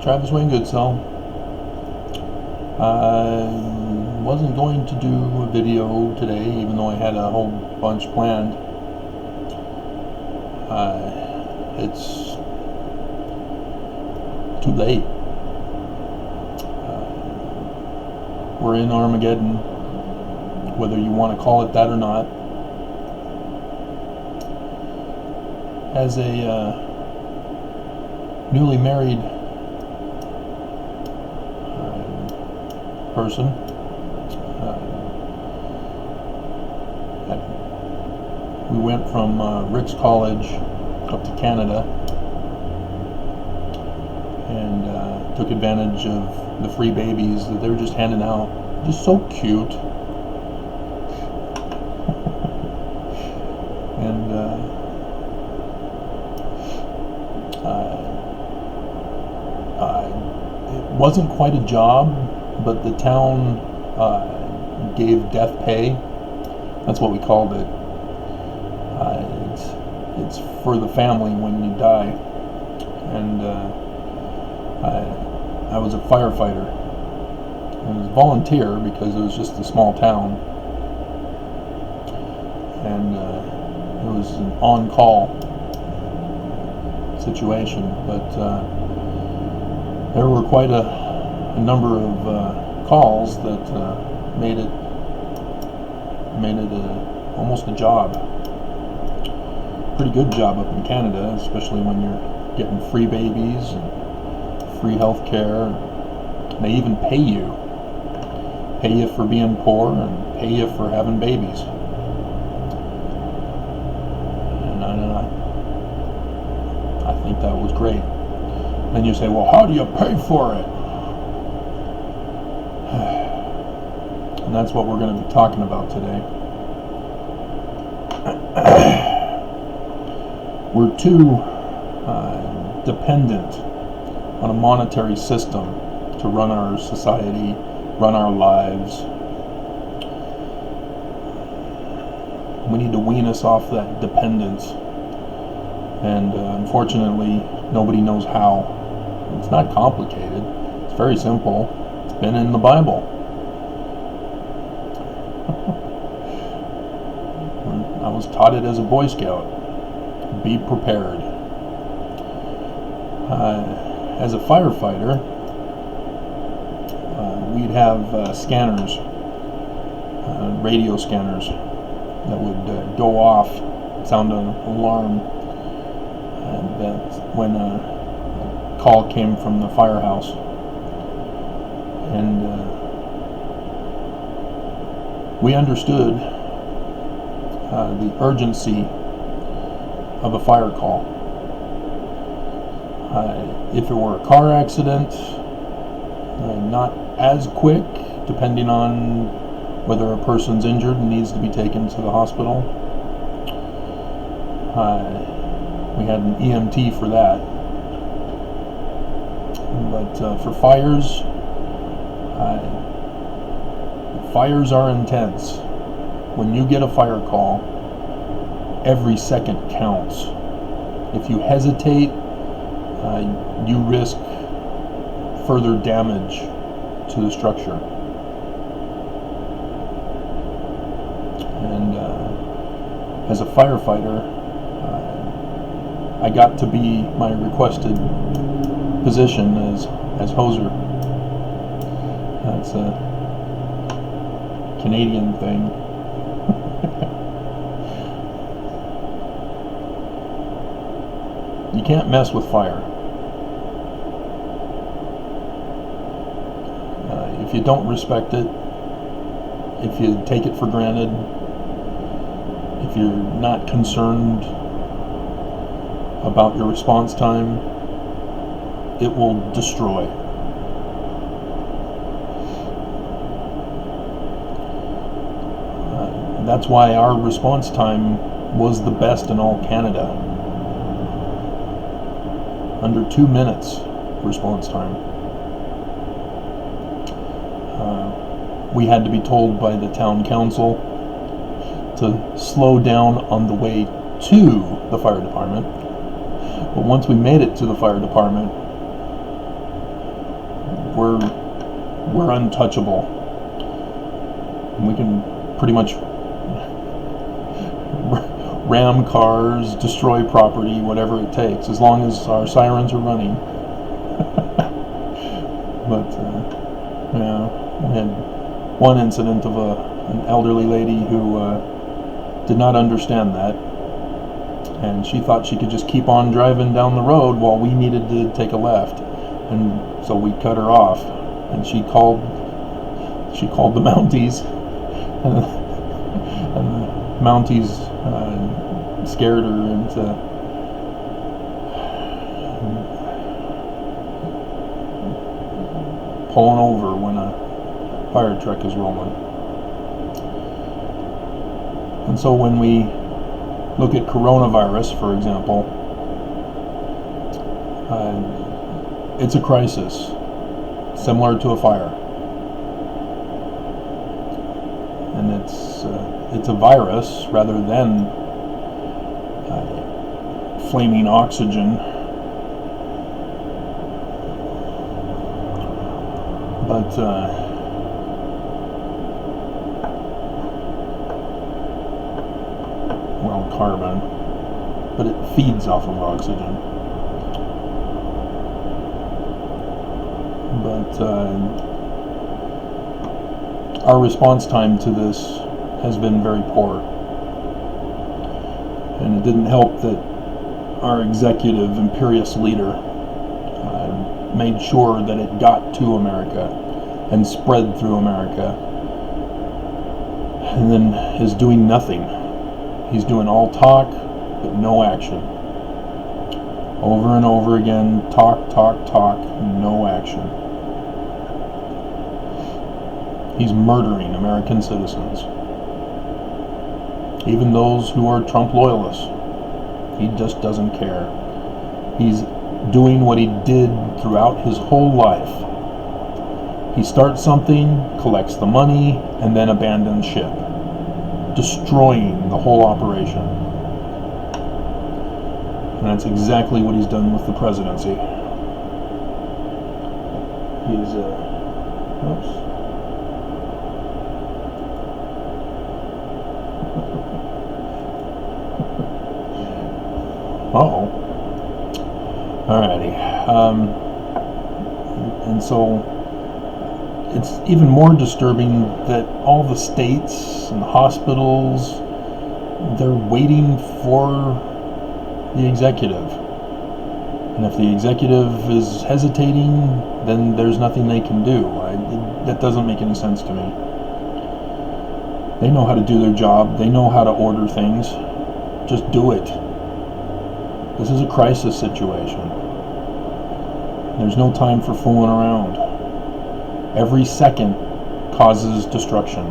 Travis Wayne Goodsell. I wasn't going to do a video today, even though I had a whole bunch planned. It's too late. We're in Armageddon, whether you want to call it that or not. As a newly married person, we went from Rick's College up to Canada and took advantage of the free babies that they were just handing out. Just so cute. And it wasn't quite a job, but the town gave death pay. That's what we called it. It's for the family when you die. And I was a firefighter. I was a volunteer because it was just a small town. And it was an on-call situation. But there were quite a number of calls that made it almost a job. Pretty good job up in Canada, especially when you're getting free babies and free health care. They even pay you for being poor and pay you for having babies. And I think that was great. Then you say, well, how do you pay for it? And that's what we're going to be talking about today. We're too dependent on a monetary system to run our society, run our lives. We need to wean us off that dependence. And unfortunately, nobody knows how. It's not complicated. It's very simple. It's been in the Bible. I was taught it as a Boy Scout. Be prepared. As a firefighter, we'd have scanners, radio scanners that would go off, sound an alarm, and that's when a call came from the firehouse. And we understood the urgency of a fire call. If it were a car accident, not as quick, depending on whether a person's injured and needs to be taken to the hospital. We had an EMT for that. But for fires, fires are intense. When you get a fire call, every second counts. If you hesitate, you risk further damage to the structure. And as a firefighter, I got to be my requested position as hoser. That's a Canadian thing. You can't mess with fire. If you don't respect it, if you take it for granted, if you're not concerned about your response time, it will destroy. That's why our response time was the best in all Canada. Under 2 minutes response time. We had to be told by the town council to slow down on the way to the fire department. But once we made it to the fire department, we're untouchable. We can pretty much ram cars, destroy property, whatever it takes, as long as our sirens are running. But yeah, we had one incident of an elderly lady who did not understand that, and she thought she could just keep on driving down the road while we needed to take a left, and so we cut her off, and she called the Mounties, and the Mounties scared her into pulling over when a fire truck is rolling. And so when we look at coronavirus, for example, it's a crisis, similar to a fire. And it's a virus rather than flaming oxygen. But carbon, but it feeds off of oxygen. But our response time to this has been very poor, and it didn't help that our executive imperious leader made sure that it got to America and spread through America, and then is doing nothing. He's doing all talk, but no action. Over and over again, talk, no action. He's murdering American citizens. Even those who are Trump loyalists. He just doesn't care. He's doing what he did throughout his whole life. He starts something, collects the money, and then abandons ship, destroying the whole operation. And that's exactly what he's done with the presidency. He's oops. Uh-oh. Alrighty. And so it's even more disturbing that all the states and the hospitals, they're waiting for the executive. And if the executive is hesitating, then there's nothing they can do. That doesn't make any sense to me. They know how to do their job. They know how to order things. Just do it. This is a crisis situation. There's no time for fooling around. Every second causes destruction.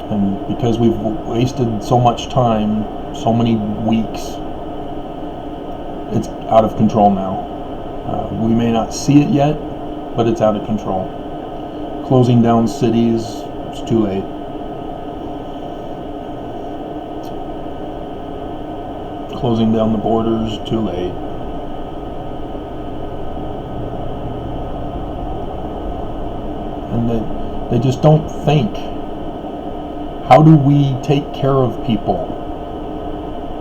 And because we've wasted so much time, so many weeks, it's out of control now. We may not see it yet, but it's out of control. Closing down cities, it's too late. Closing down the borders, too late. And they just don't think. How do we take care of people?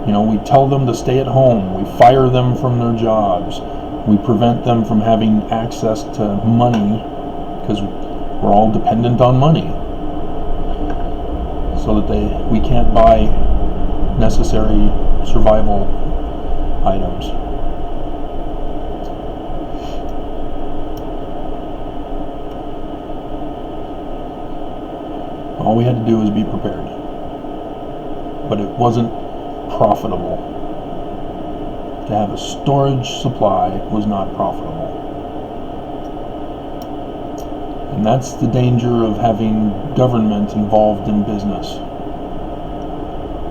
You know, we tell them to stay at home. We fire them from their jobs. We prevent them from having access to money because we're all dependent on money, so that we can't buy necessary survival items. All we had to do was be prepared. But it wasn't profitable. To have a storage supply was not profitable. And that's the danger of having government involved in business,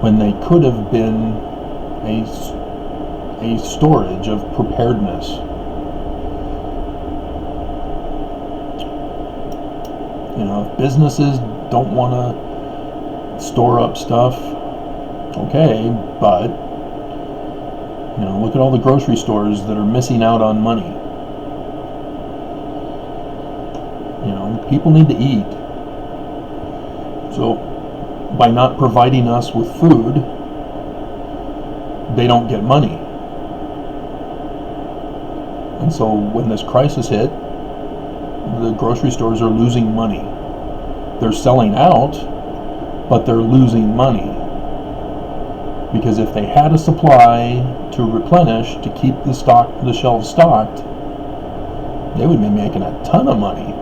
when they could have been a storage of preparedness. You know, if businesses don't want to store up stuff, okay, but Look at all the grocery stores that are missing out on money. People need to eat. So by not providing us with food, they don't get money. And so when this crisis hit, the grocery stores are losing money. They're selling out, but they're losing money. Because if they had a supply to replenish to keep the shelves stocked, they would be making a ton of money.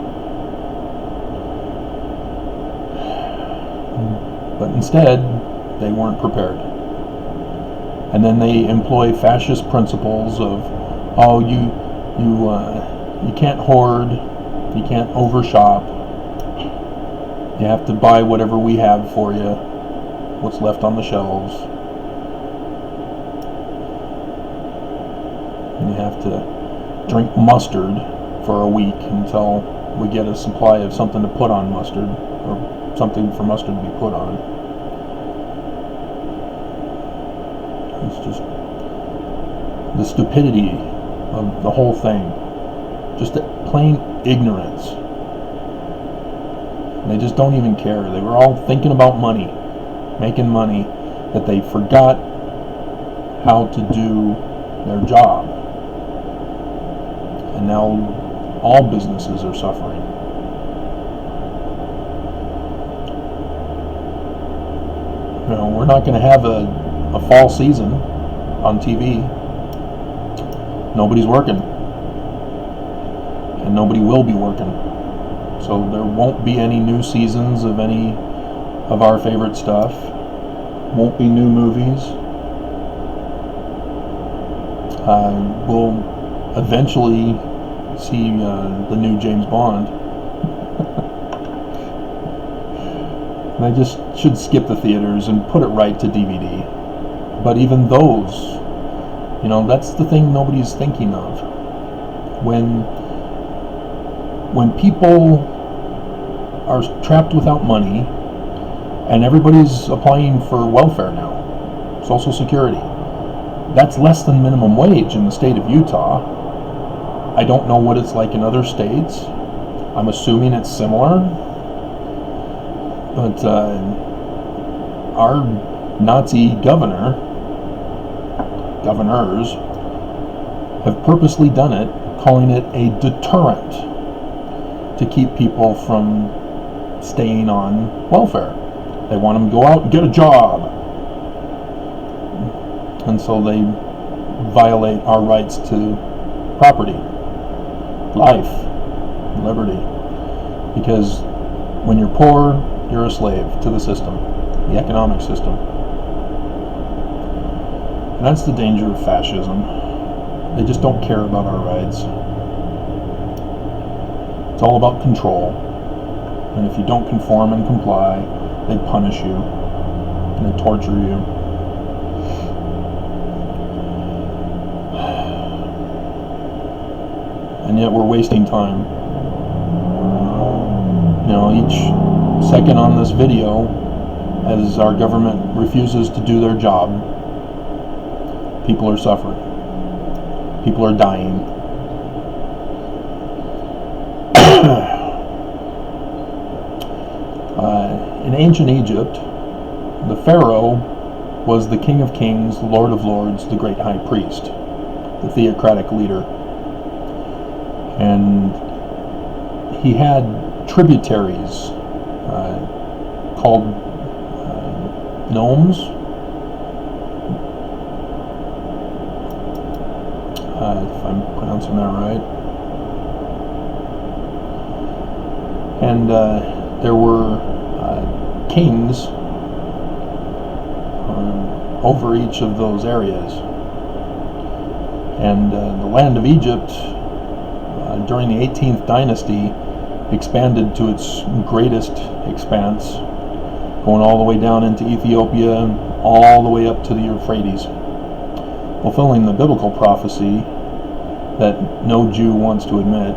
But instead, they weren't prepared. And then they employ fascist principles of, oh, you can't hoard, you can't overshop, you have to buy whatever we have for you, what's left on the shelves, and you have to drink mustard for a week until we get a supply of something to put on mustard, or something for mustard to be put on. It's just the stupidity of the whole thing. Just plain ignorance. They just don't even care. They were all thinking about money, making money, that they forgot how to do their job. And now all businesses are suffering. We're not going to have a fall season on TV. Nobody's working. And nobody will be working. So there won't be any new seasons of any of our favorite stuff. Won't be new movies. We'll eventually see the new James Bond. They just should skip the theaters and put it right to DVD. But even those, that's the thing nobody's thinking of. When people are trapped without money, and everybody's applying for welfare now, Social Security, that's less than minimum wage in the state of Utah. I don't know what it's like in other states. I'm assuming it's similar. But our Nazi governors have purposely done it, calling it a deterrent to keep people from staying on welfare. They want them to go out and get a job. And so they violate our rights to property, life, liberty. Because when you're poor, you're a slave to the system, the economic system. And that's the danger of fascism. They just don't care about our rights. It's all about control. And if you don't conform and comply, they punish you and they torture you. And yet we're wasting time. Each second on this video, as our government refuses to do their job, people are suffering. People are dying. In ancient Egypt, the Pharaoh was the King of Kings, the Lord of Lords, the great high priest, the theocratic leader. And he had tributaries called nomes, if I'm pronouncing that right. And there were kings over each of those areas. And the land of Egypt during the 18th dynasty expanded to its greatest expanse, going all the way down into Ethiopia, all the way up to the Euphrates, fulfilling the biblical prophecy that no Jew wants to admit,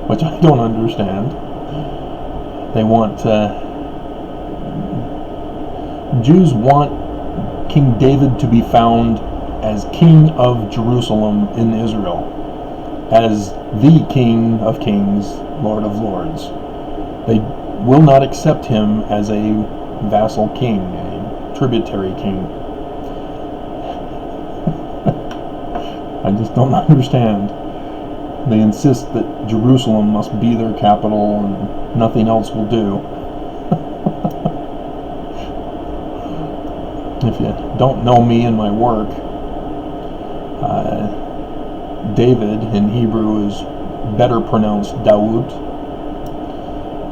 which I don't understand. They want Jews want King David to be found as King of Jerusalem in Israel, as the King of Kings, Lord of Lords. They will not accept him as a vassal king, a tributary king. I just don't understand. They insist that Jerusalem must be their capital and nothing else will do. If you don't know me and my work, David in Hebrew is better pronounced Dawood,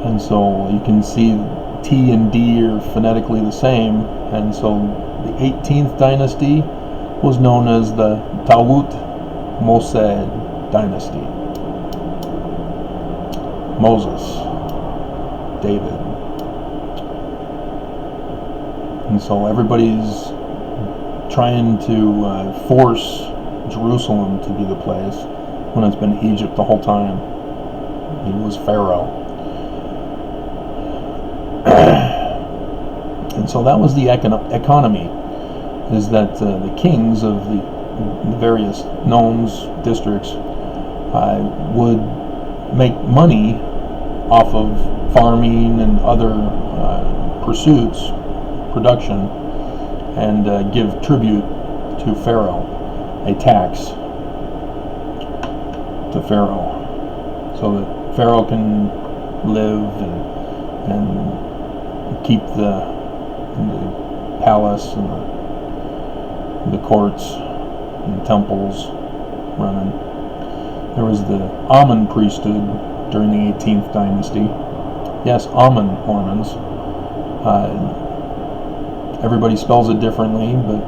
and so you can see T and D are phonetically the same, and so the 18th dynasty was known as the Dawood Mose dynasty. Moses, David. And so everybody's trying to force Jerusalem to be the place when it's been Egypt the whole time. He was Pharaoh. And so that was the economy, is that the kings of the various nomes, districts, would make money off of farming and other pursuits, production, and give tribute to Pharaoh, a tax to Pharaoh, so that Pharaoh can live and keep the palace and the courts and temples running. There was the Amun priesthood during the 18th dynasty. Yes, Amun Mormons. Everybody spells it differently, but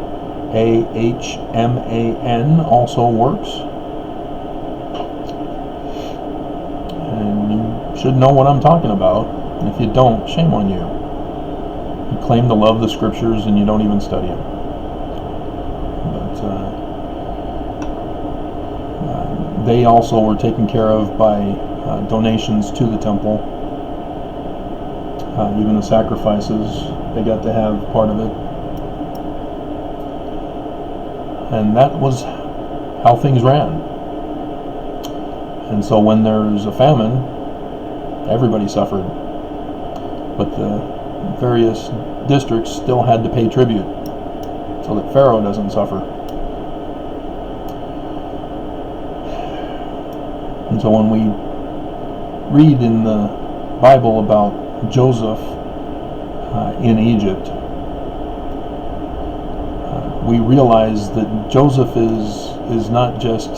Ahman also works. And you should know what I'm talking about. And if you don't, shame on you. You claim to love the scriptures and you don't even study them. But they also were taken care of by donations to the temple. Even the sacrifices, they got to have part of it. And that was how things ran. And so when there's a famine, everybody suffered. But the various districts still had to pay tribute so that Pharaoh doesn't suffer. And so when we read in the Bible about Joseph in Egypt, we realize that Joseph is not just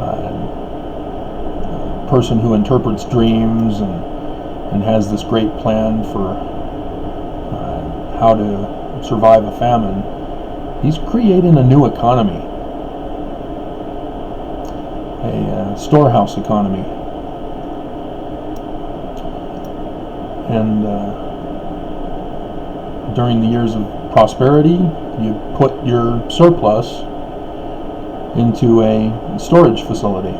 a person who interprets dreams and has this great plan for how to survive a famine. He's creating a new economy, a storehouse economy. And during the years of prosperity, you put your surplus into a storage facility.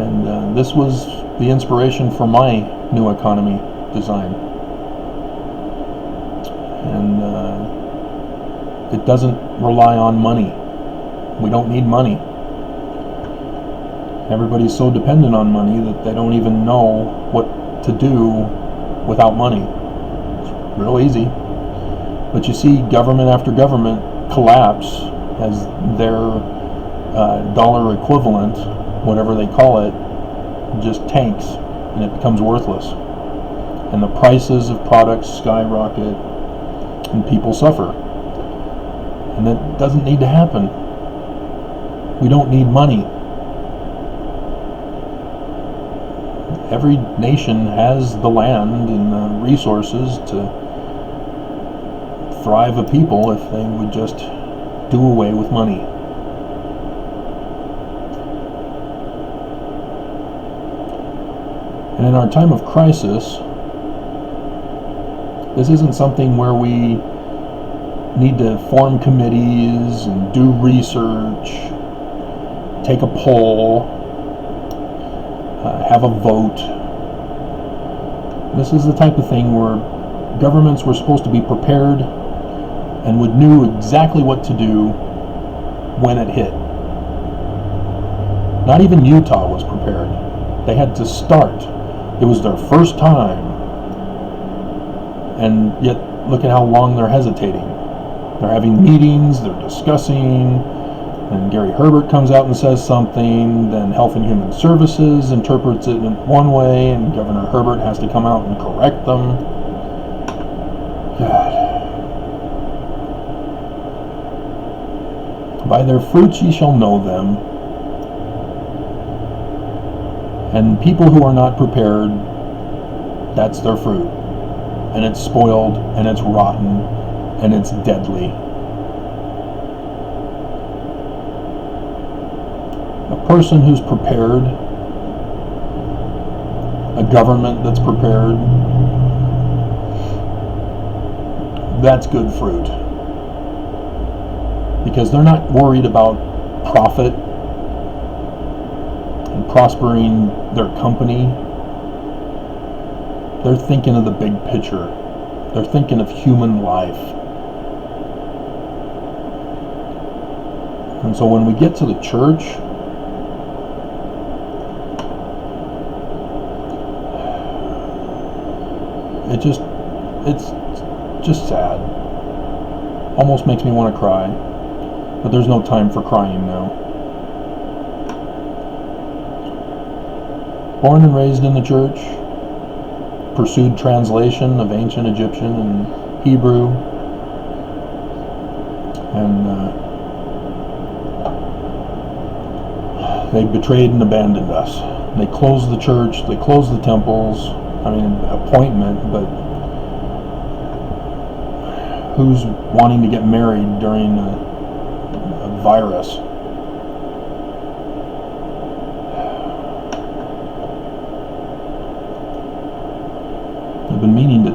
And this was the inspiration for my new economy design. And it doesn't rely on money. We don't need money. Everybody's so dependent on money that they don't even know what to do without money. It's real easy. But you see government after government collapse as their dollar equivalent, whatever they call it, just tanks and it becomes worthless. And the prices of products skyrocket and people suffer. And that doesn't need to happen. We don't need money. Every nation has the land and the resources to thrive a people if they would just do away with money. And in our time of crisis, this isn't something where we need to form committees and do research, take a poll, have a vote. This is the type of thing where governments were supposed to be prepared and would knew exactly what to do when it hit. Not even Utah was prepared. They had to start. It was their first time. And yet, look at how long they're hesitating. They're having meetings, they're discussing, and Gary Herbert comes out and says something, then Health and Human Services interprets it in one way, and Governor Herbert has to come out and correct them. God. By their fruits ye shall know them. And people who are not prepared, that's their fruit. And it's spoiled, and it's rotten, and it's deadly. A person who's prepared, a government that's prepared, that's good fruit. Because they're not worried about profit and prospering their company. They're thinking of the big picture. They're thinking of human life. And so when we get to the church, it's just sad. Almost makes me want to cry. But there's no time for crying now. Born and raised in the church, pursued translation of ancient Egyptian and Hebrew, and they betrayed and abandoned us. They closed the church, they closed the temples. I mean, appointment, but who's wanting to get married during a virus? I've been meaning to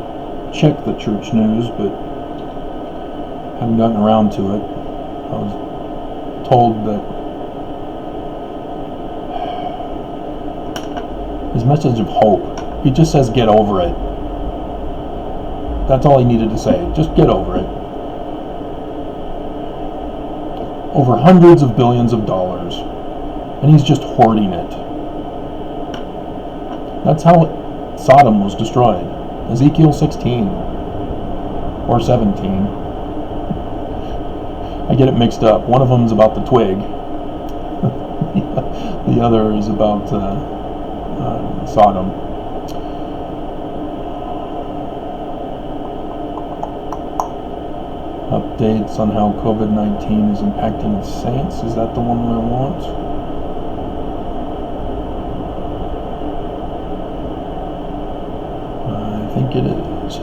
check the church news, but haven't gotten around to it. I was told that his message of hope, he just says get over it. That's all he needed to say. Just get over it. Over hundreds of billions of dollars. And he's just hoarding it. That's how Sodom was destroyed. Ezekiel 16. Or 17. I get it mixed up. One of them is about the twig. The other is about Sodom. Updates on how COVID-19 is impacting saints. Is that the one I want? I think it is.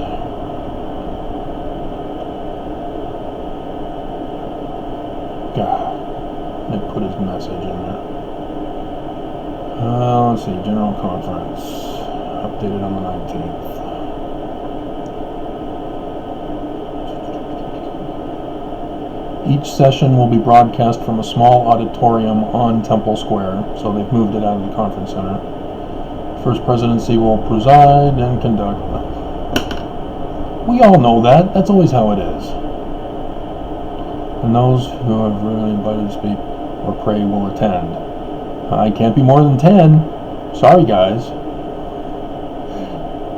God, let me put his message in there. Let's see, General Conference. Updated on the 19th. Each session will be broadcast from a small auditorium on Temple Square, so they've moved it out of the conference center. First Presidency will preside and conduct. We all know that. That's always how it is. And those who have really invited to speak or pray will attend. I can't be more than 10. Sorry, guys.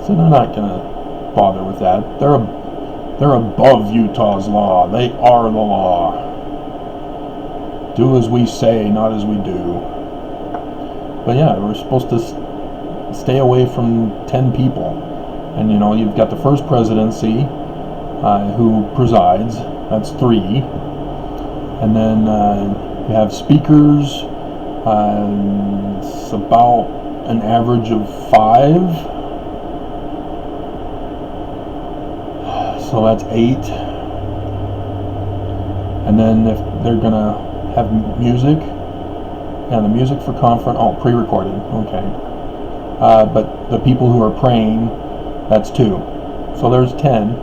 So they're not going to bother with that. They're above Utah's law. They are the law. Do as we say, not as we do. But yeah, we're supposed to stay away from 10 people. And you know, you've got the First Presidency who presides. That's 3. And then you have speakers. It's about an average of 5. So that's 8. And then if they're going to have music, and the music for conference, pre-recorded, okay. But the people who are praying, that's 2. So there's 10.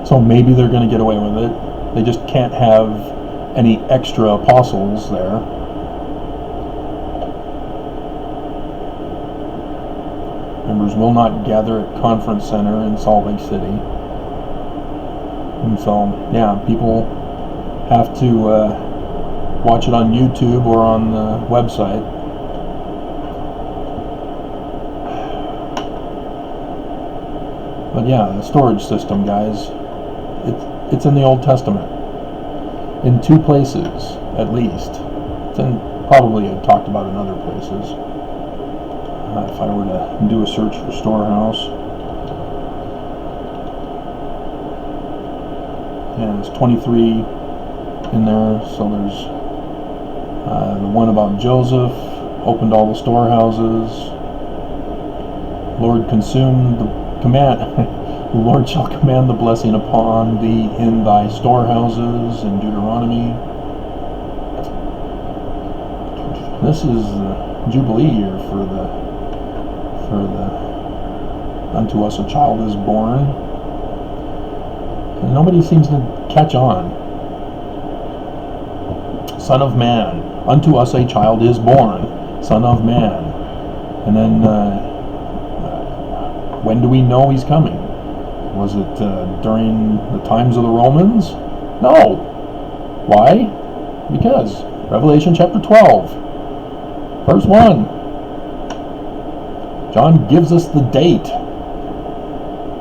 So maybe they're going to get away with it. They just can't have any extra apostles there. Members will not gather at Conference Center in Salt Lake City. And so, yeah, people have to watch it on YouTube or on the website. But yeah, the storage system, guys, it's in the Old Testament. In 2 places, at least. It's in, probably talked about in other places. If I were to do a search for storehouse. Yeah, there's 23 in there, so there's the one about Joseph, opened all the storehouses. Lord consumed the command. The Lord shall command the blessing upon thee in thy storehouses in Deuteronomy. This is the Jubilee year for the unto us a child is born. And nobody seems to catch on. Son of man, unto us a child is born, Son of man. And then when do we know he's coming? Was it during the times of the Romans? No. Why? Because Revelation chapter 12, verse 1. John gives us the date.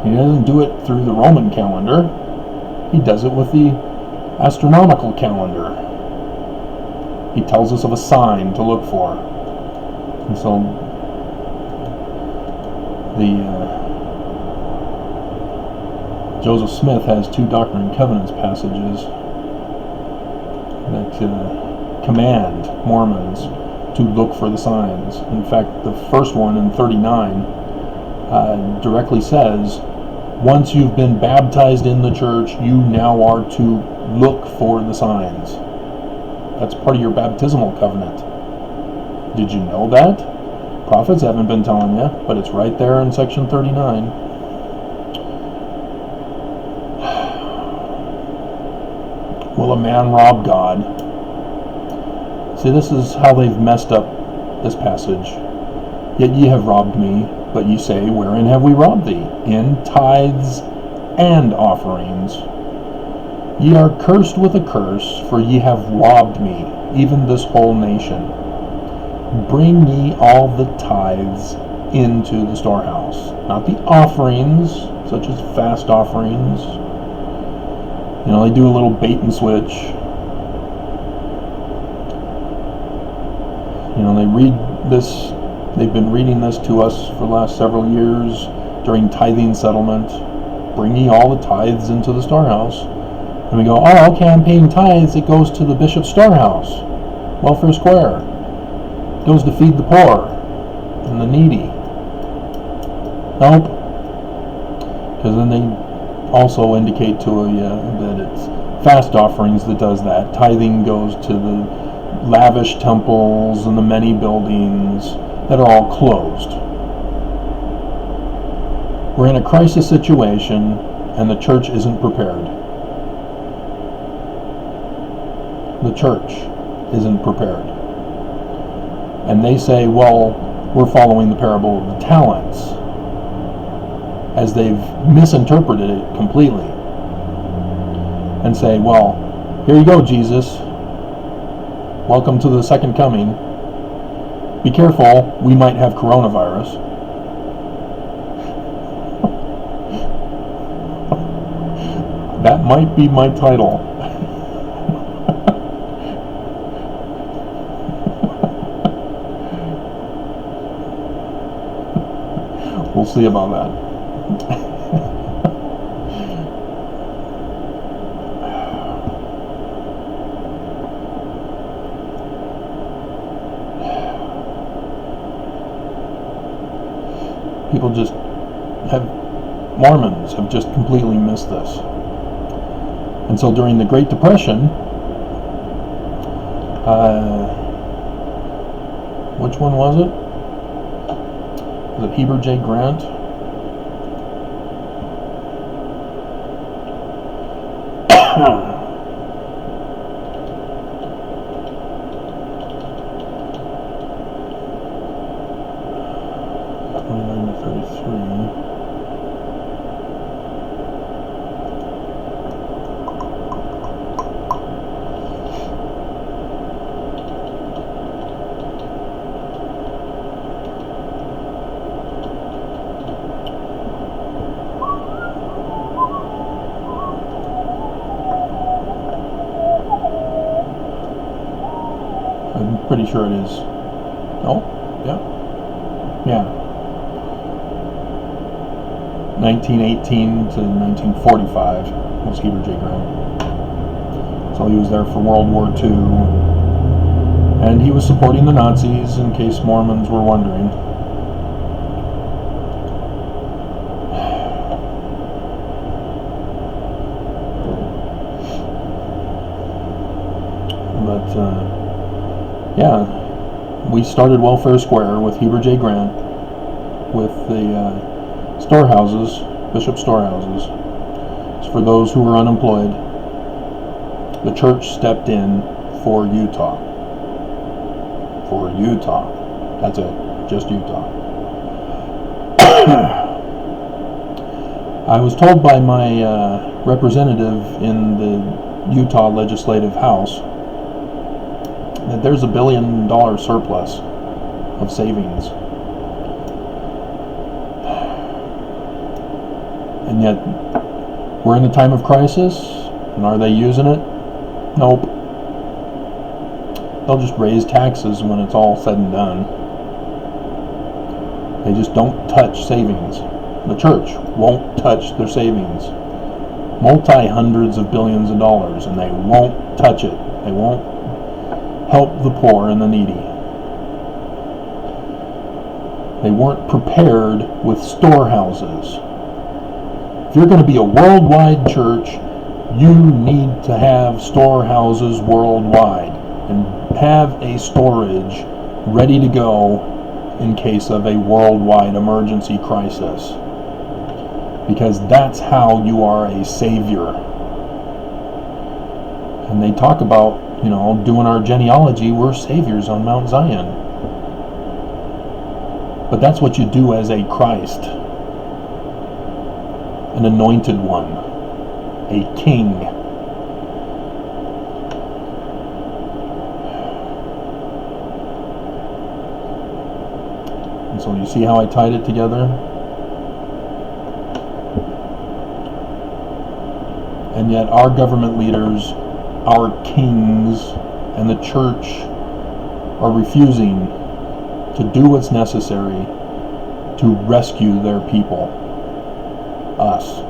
He doesn't do it through the Roman calendar. He does it with the astronomical calendar. He tells us of a sign to look for. And so Joseph Smith has 2 Doctrine and Covenants passages that command Mormons to look for the signs. In fact, the first one in 39 directly says, once you've been baptized in the church, you now are to look for the signs. That's part of your baptismal covenant. Did you know that? Prophets haven't been telling you, but it's right there in section 39. Will a man rob God? See, this is how they've messed up this passage. Yet ye have robbed me, but ye say, wherein have we robbed thee? In tithes and offerings. Ye are cursed with a curse, for ye have robbed me, even this whole nation. Bring ye all the tithes into the storehouse. Not the offerings, such as fast offerings. You know, they do a little bait and switch. You know, they read this, they've been reading this to us for the last several years during tithing settlement. Bring ye all the tithes into the storehouse. And we go, oh, okay, I'm paying tithes. It goes to the bishop's storehouse, welfare square. It goes to feed the poor and the needy. Nope. Because then they also indicate to you that it's fast offerings that does that. Tithing goes to the lavish temples and the many buildings that are all closed. We're in a crisis situation and the church isn't prepared. The church isn't prepared. And they say, well, we're following the parable of the talents, as they've misinterpreted it completely. And say, well, here you go, Jesus. Welcome to the second coming. Be careful, we might have coronavirus. That might be my title. We'll see about that. People just Mormons have just completely missed this. And so during the Great Depression, which one was it? Was it Heber J. Grant? 33. I'm pretty sure it is. Oh, yeah. Yeah. 1918 to 1945 was Heber J. Grant. So he was there for World War II. And he was supporting the Nazis, in case Mormons were wondering. But, yeah, we started Welfare Square with Heber J. Grant, with the storehouses, Bishop storehouses. It's for those who were unemployed. The church stepped in for Utah. For Utah. That's it. Just Utah. I was told by my representative in the Utah Legislative House that there's $1 billion surplus of savings. And yet, we're in a time of crisis, and are they using it? Nope. They'll just raise taxes when it's all said and done. They just don't touch savings. The church won't touch their savings. Multi-hundreds of billions of dollars, and they won't touch it. They won't help the poor and the needy. They weren't prepared with storehouses. If you're going to be a worldwide church, you need to have storehouses worldwide and have a storage ready to go in case of a worldwide emergency crisis. Because that's how you are a savior. And they talk about, doing our genealogy, we're saviors on Mount Zion. But that's what you do as a Christ. An anointed one. A king. And so you see how I tied it together? And yet our government leaders, our kings, and the church are refusing to do what's necessary to rescue their people, us.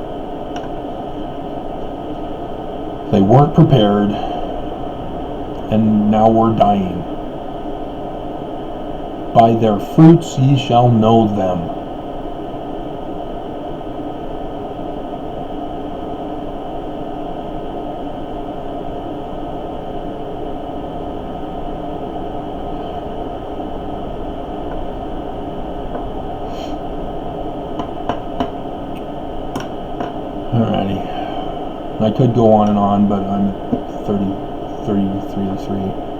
They weren't prepared, and now we're dying. By their fruits ye shall know them. Alrighty. I could go on and on, but I'm 33 to 3.